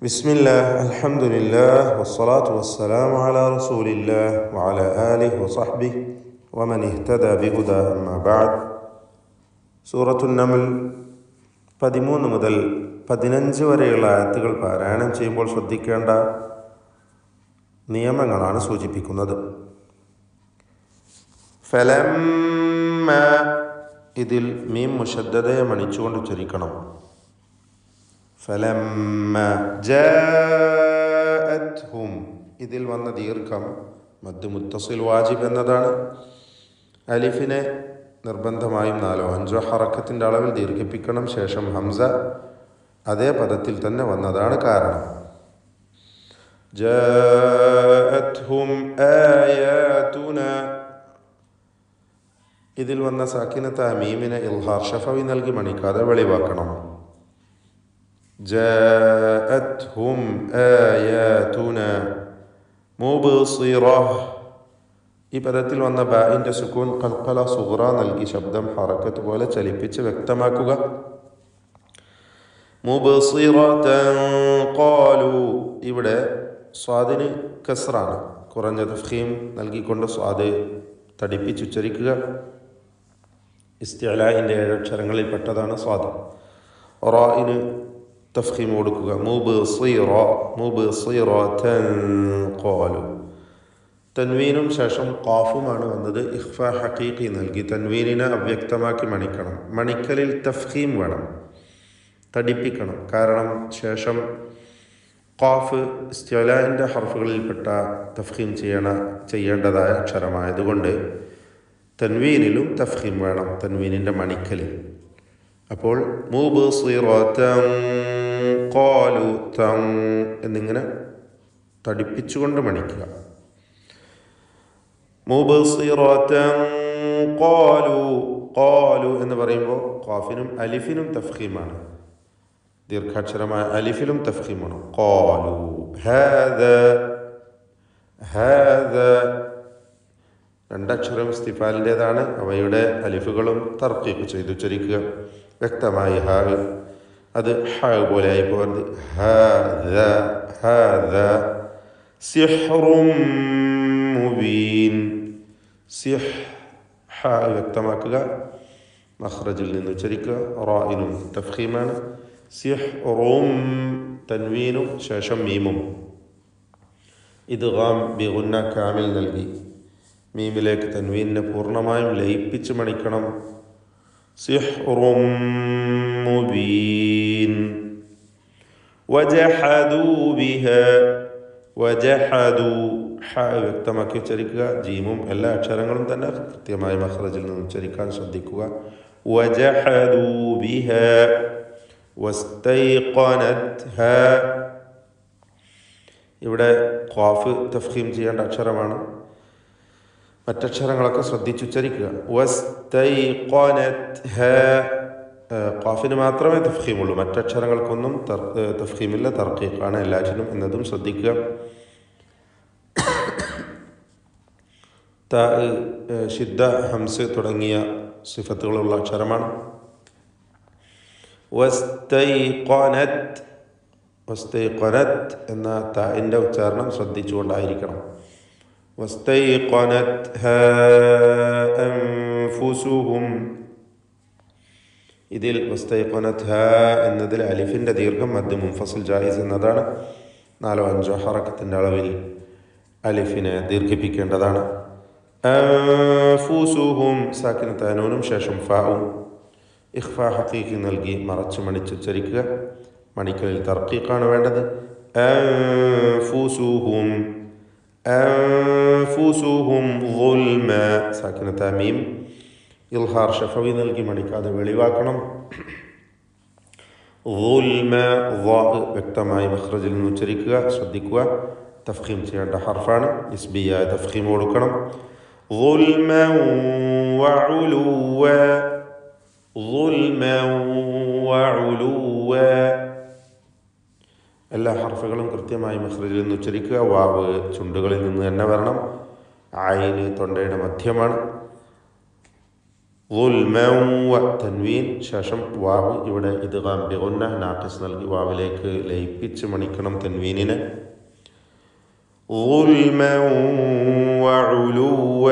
ബിസ്മില്ലാഹ് അൽഹംദുലില്ലാഹ് വസ്സലാത്തു വസ്സലാമു അലാ റസൂലില്ലാഹ് വഅലാ ആലിഹി വസഹ്ബിഹി വമൻ ഇഹ്തദാ ബിഹുദാ അമ്മാ ബഅദ്. സൂറത്തുൻ നംൽ 13 മുതൽ 15 വരെയുള്ള ആയത്തുകൾ പാരായണം ചെയ്യുമ്പോൾ ശ്രദ്ധിക്കേണ്ട നിയമങ്ങളാണ് സൂചിപ്പിക്കുന്നത്. ഫലമ്മ, ഇതിൽ മീം മുശദ്ദദയെ മണിച്ചുകൊണ്ട് ഉച്ചരിക്കണം. ഫലമ്മ ജാഅത്ഹും, ഇതിൽ വന്ന ദീർഘം മദ് മുത്തസിൽ വാജിബ് എന്നതാണ്. അലിഫിനെ നിർബന്ധമായും 4-5 ഹറക്കത്തിൻ്റെ അളവിൽ ദീർഘിപ്പിക്കണം. ശേഷം ഹംസ അതേ പദത്തിൽ തന്നെ വന്നതാണ് കാരണം. ജാഅത്ഹും ആയാതുന, ഇതിൽ വന്ന സാക്കിനത്ത മീമിനെ ഇൽഹാർ ഷഫവി നൽകി മണിക്കാതെ വെളിവാക്കണം. ജാഅത്ഹും ആയാതുന മുബ്സിറഹ്, ഈ പദത്തിൽ വന്ന ബാഇൻ്റെ സുക്കൂൻ ഖൽഖല സുഗ്റ നൽകി ശബ്ദം ഹറക്കത്ത് പോലെ ചലിപ്പിച്ച് വ്യക്തമാക്കുക. മുബ്സിറതൻ ഖാലു, ഇവിടെ സ്വാദിന് കസ്റാണ്, കുറഞ്ഞ തഫ്ഖീം നൽകിക്കൊണ്ട് സ്വാദ് തടിപ്പിച്ചുച്ചരിക്കുക. ഇസ്തിഅലാഇൻ്റെ 7 അക്ഷരങ്ങളിൽ പെട്ടതാണ് സ്വാദ്. റാഇന് തഫ്ഖീം കൊടുക്കുക. മുബ്സിറ മുബ്സിറതൻ ഖാലു. തൻവീനും ശേഷം ഖാഫുമാണ് വന്നത്. ഇഖ്ഫാ ഹഖീഖി നൽകി തൻവീനിനെ അവ്യക്തമാക്കി മണിക്കണം. മണിക്കലിൽ തഫ്ഖീം വേണം, തടിപ്പിക്കണം. കാരണം ശേഷം ഖാഫ് ഇസ്തിഅലാഇൻ്റെ ഹർഫുകളിൽപ്പെട്ട തഫ്ഖീം ചെയ്യേണ്ടതായ അക്ഷരമായതുകൊണ്ട് തൻവീനിലും തഫ്ഖീം വേണം, തൻവീനിൻ്റെ മണിക്കലിൽ. അപ്പോൾ മുബ്സിറതൻ ഖാലു തൻ എന്നിങ്ങനെ തടിപ്പിച്ചുകൊണ്ട് മണിക്കുക. മുബ്സിറതൻ ഖാലു, ഖാലു എന്ന് പറയുമ്പോൾ ഖാഫിനും അലിഫിനും തഫ്ഖീമാണ്, ദീർഘാക്ഷരമായ അലിഫിലും തഫ്ഖീമാണ്. ഖാലു ഹാദ, ഹാദ 2 അക്ഷരം ഇസ്തിഫാലിൻ്റെതാണ്. അവയുടെ അലിഫുകളും തർക്കീഖ് ചെയ്തു ഉച്ചരിക്കുക. വ്യക്തമായി ഹാ, അത് ഹ പോലെ ആയി പോകരുത്. ഹാദ ഹാദ സിഹ്റും മുബീൻ, സിഹ് ഹ വ്യക്തമാക്കുക, മഖ്റജിൽ നിന്ന് ഉച്ചരിക്കുക. റാഇനും തഫ്ഖീമാണ്. സിഹ്റും തൻവീനും ശേഷം മീമും. ഇദ്ഗാം ബിഗുന്ന കാമിൽ നൽകി മീമിലേക്ക് തൻവീനിനെ പൂർണ്ണമായും ലയിപ്പിച്ച് മണിക്കണം. സിഹ്റും മുബീൻ. വജഹദൂ ബിഹാ, വജഹദൂ ഹ വ്യക്തമാക്കി ഉച്ചരിക്കുക. ജീമും എല്ലാ അക്ഷരങ്ങളും തന്നെ കൃത്യമായി മഖ്റജിൽ നിന്ന് ഉച്ചരിക്കാൻ ശ്രദ്ധിക്കുക. വജഹദൂ ബിഹാ വസ്തൈഖനത്ഹാ, ഇവിടെ ഖാഫ് തഫ്ഖീം ചെയ്യേണ്ട അക്ഷരമാണ്. മറ്റക്ഷരങ്ങളൊക്കെ ശ്രദ്ധിച്ചുച്ചരിക്കുക. വസ്തൈഖനത്ഹാ, ഖാഫിന് മാത്രമേ തഫ്ഖീമുള്ളൂ, മറ്റക്ഷരങ്ങൾക്കൊന്നും തഫ്ഖീമില്ല, തർക്കീഖാണ് എല്ലാറ്റിനും എന്നതും ശ്രദ്ധിക്കുക. ത ഷിദ്ദ ഹംസ് തുടങ്ങിയ സിഫത്തുകളുള്ള അക്ഷരമാണ്. വസ്തൈഖനത്, വസ്തൈഖനത് എന്ന താഇൻ്റെ ഉച്ചാരണം ശ്രദ്ധിച്ചുകൊണ്ടായിരിക്കണം. വസ്തൈഖനത്ഹാ അൻഫുസുഹും, ഇതിൽ വസ്തൈഖനത്ഹാ എന്നതിൽ അലിഫിൻ്റെ ദീർഘം മദ് മുൻഫസിൽ ജായിസ് എന്നതാണ്. 4-5 ഹറക്കത്തിൻ്റെ അളവിൽ അലിഫിനെ ദീർഘിപ്പിക്കേണ്ടതാണ്. അൻഫുസുഹും സാക്കിനത്തായ നൂനും ശേഷം ഫാഉം ഇഖ്ഫാ ഹഖീഖി നൽകി മറച്ച് മണിച്ചുച്ചരിക്കുക. മണിക്കലിൽ തർക്കീഖാണ് വേണ്ടത്. അൻഫുസുഹും, അൻഫുസുഹും ഗുൽമ, സാക്കിനത്തായ മീം ഇൽഹാർ ഷഫവി നൽകി മണിക്കാതെ വെളിവാക്കണം. ഗുൽമ വ്യക്തമായി മഖ്റജിൽ നിന്ന് ഉച്ചരിക്കുക, ശ്രദ്ധിക്കുക. തഫ്ഖീം ചെയ്യേണ്ട ഹർഫാണ്, നിസ്ബിയായ തഫ്ഖീം കൊടുക്കണം. ഗുൽമൻ വഉലുവ, ഗുൽമൻ വഉലുവ, എല്ലാ ഹർഫുകളും കൃത്യമായി മഖ്റജിൽ നിന്ന് ഉച്ചരിക്കുക. വാവ് ചുണ്ടുകളിൽ നിന്ന് തന്നെ വരണം. ഐന് തൊണ്ടയുടെ മധ്യമാണ്. ളുൽമൻ വ തൻവീൻ ശേഷം വാവ് ഇവിടെ ഇദ്ഗാം ബിഗുന്ന നാഖിസ് നൽകി വാവിലേക്ക് ലയിപ്പിച്ച് മണിക്കണം തൻവീനിനെ. ളുൽമൻ വഉലുവ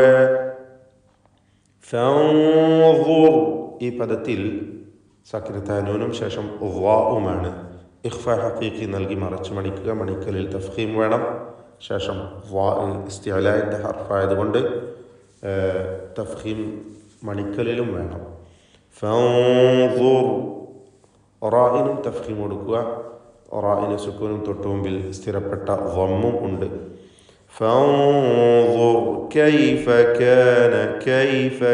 ഫൻദുർ ഈ പദത്തിൽ സാക്കിനത്തായ നൂനും ശേഷം ളാഉമാണ്. ഇഖ്ഫാ ഹഖീഖി നൽകി മറച്ച് മണിക്കുക. മണിക്കലിൽ തഫ്ഖീം വേണം. ശേഷം ഇസ്തിഅലാഇന്റെ ഹർഫായതുകൊണ്ട് തഫ്ഖീം മണിക്കലിലും വേണം. ഫൻദുർ റാഇനും തഫ്ഖീം കൊടുക്കുക. റാഇന് സുക്കൂനും തൊട്ടു മുമ്പിൽ സ്ഥിരപ്പെട്ട ളമ്മും ഉണ്ട്. ഫൻദുർ കൈഫ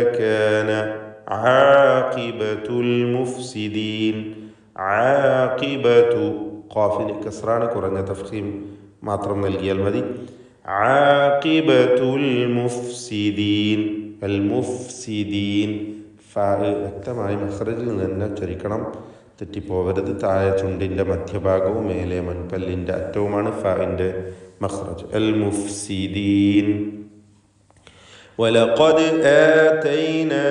കാന ആഖിബത്തുൽ മുഫ്സിദീൻ. ആഖിബത്തു ഖാഫിന് കസ്റാണ്, കുറഞ്ഞ തഫ്ഖീം മാത്രം നൽകിയാൽ മതി. ആഖിബത്തുൽ മുഫ്സിദീൻ അൽ മുഫ്സിദീൻ വ്യക്തമായി മഖ്റജിൽ നിന്ന് ഉച്ചരിക്കണം, തെറ്റിപ്പോവരുത്. താഴെ ചുണ്ടിൻ്റെ മധ്യഭാഗവും മേലെ മൻപല്ലിൻ്റെ അറ്റവുമാണ് ഫാഇൻ്റെ മഖ്റജ്. അൽ മുഫ്സിദീൻ. വലഖദ് ആതൈനാ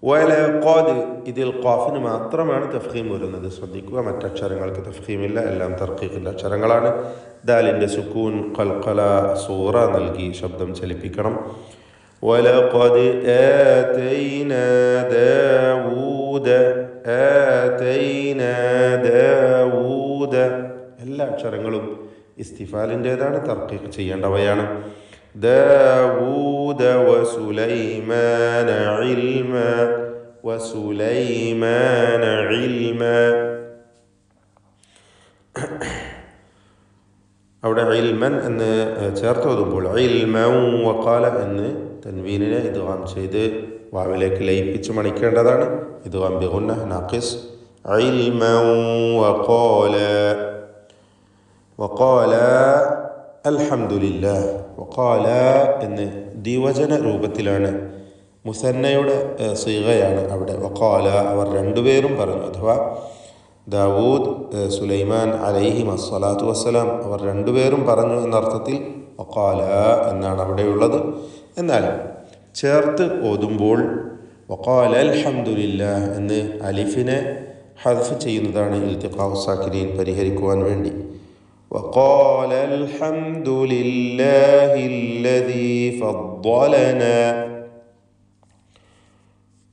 വലഖദ് ഇതിൽ ഖാഫിന് മാത്രമാണ് തഫ്ഖീം വരുന്നത്. ശ്രദ്ധിക്കുക, മറ്റക്ഷരങ്ങൾക്ക് തഫ്ഖീമില്ല, എല്ലാം തർഖീഖിൻ്റെ അക്ഷരങ്ങളാണ്. ദാലിൻ്റെ സുക്കൂൻ ഖൽഖല സൂറ നൽകി ശബ്ദം ചലിപ്പിക്കണം. വലഖദ് ആതൈനാ ദാവൂദ എല്ലാ അക്ഷരങ്ങളും ഇസ്തിഫാലിൻ്റേതാണ്, തർഖീഖ് ചെയ്യേണ്ടവയാണ്. ദാവൂദ വസുലൈമാന ഇൽമ അവിടെ ഇൽമൻ എന്ന് ചേർത്തോതുമ്പോൾ ഇൽമൻ വഖാല എന്ന് തൻവീനിനെ ഇദ്ഗാം ചെയ്ത് വാവിലേക്ക് ലയിപ്പിച്ച് മണിക്കേണ്ടതാണ്. ഇദ്ഗാം ബിഗുന്ന നാഖിസ്. ഇൽമൻ വഖാല അൽഹംദുലില്ലാഹ്. വഖാല എന്ന് ദ്വിവചന രൂപത്തിലാണ്, മുസന്നയുടെ സീഗയാണ് അവിടെ. വഖാല അവർ രണ്ടുപേരും പറഞ്ഞു, അഥവാ ദാവൂദ് സുലൈമാൻ അലൈഹിം അസ്സലാത്തു വസ്സലാം അവർ രണ്ടുപേരും പറഞ്ഞു എന്നർത്ഥത്തിൽ വഖാല എന്നാണ് അവിടെയുള്ളത്. എന്നാൽ ചേർത്ത് ഓതുമ്പോൾ വഖാല അൽഹംദുലില്ലാഹ് എന്ന് അലിഫിനെ ഹദ്ഫ് ചെയ്യുന്നതാണ് ഇൽതിഖാഉ സാക്കിനീൻ പരിഹരിക്കുവാൻ വേണ്ടി. وقال الحمد لله الذي فضلنا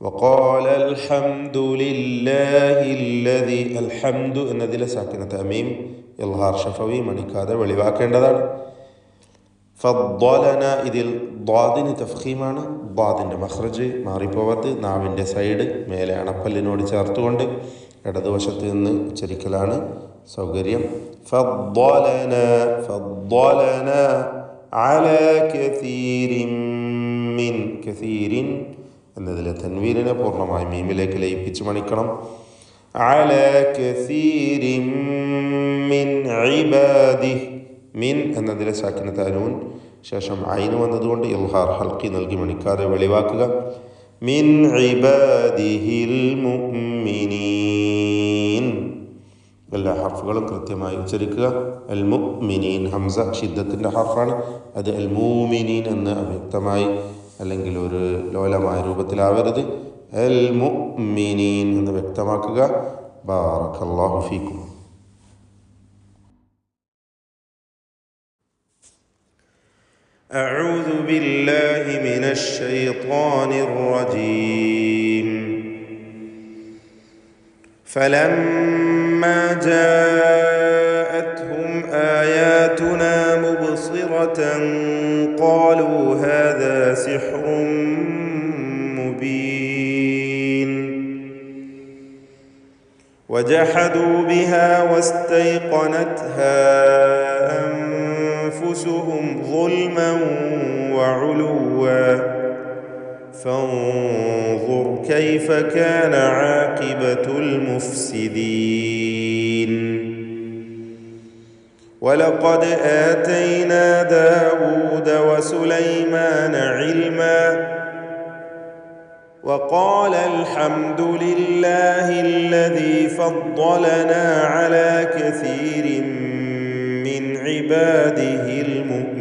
وقال الحمد لله الذي الحمد എന്നതിൽ സാക്കിനത്ത് അമീം ഇൽഹാർ ഷഫവി മണിക്കാതെ വെളിവാക്കേണ്ടതാണ്. ഫദ്ദലന ഇതിൽ ദ്വാദിന് തഫ്ഖീമാണ്. ദ്വാദിൻ്റെ മഖ്റജ് മാറിപ്പോവരുത്. നാവിൻ്റെ സൈഡ് മേലെ അണപ്പല്ലിനോട് ചേർത്തുകൊണ്ട് ഇടതുവശത്ത് നിന്ന് ഉച്ചരിക്കലാണ് സൗകര്യം. ഫദ്ദലന അലാ കസീരിൻ എന്നതിലെ തൻവീനിനെ പൂർണ്ണമായി മീമിലേക്ക് ലയിപ്പിച്ച് മണിക്കണം. അലാ കസീരിൻ മിൻ ഇബാദിഹി മിൻ എന്നതിലെ സാക്കിനത്ത് അനൂൻ ശേഷം ഐന് വന്നതുകൊണ്ട് ഇൽഹാർ ഹൽക്കി നൽകി മണിക്കാതെ വെളിവാക്കുക. മിൻ ഇബാദിഹിൽ മുഅ്മിനീൻ എല്ലാ ഹർഫുകളും കൃത്യമായി ഉച്ചരിക്കുക. അൽ മുഅ്മിനീൻ ഹംസ ഷിദ്ദത്തിൻ്റെ ഹർഫാണ്. അത് അൽ മുഅ്മിനീൻ എന്ന് അവ്യക്തമായി അല്ലെങ്കിൽ ഒരു ലോലമായ രൂപത്തിലാവരുത്. അൽ മുഅ്മിനീൻ എന്ന് വ്യക്തമാക്കുക. ബാറക്കല്ലാഹു ഫീക്കും. أعوذ بالله من الشيطان الرجيم. فلما جاءتهم آياتنا مبصرة قالوا هذا سحر مبين وجحدوا بها واستيقنتها أنفسهم ظلما وعلوا فانظر كيف كان عاقبة المفسدين. ولقد آتينا داود وسليمان علما وقال الحمد لله الذي فضلنا على كثير من عباده المؤمنين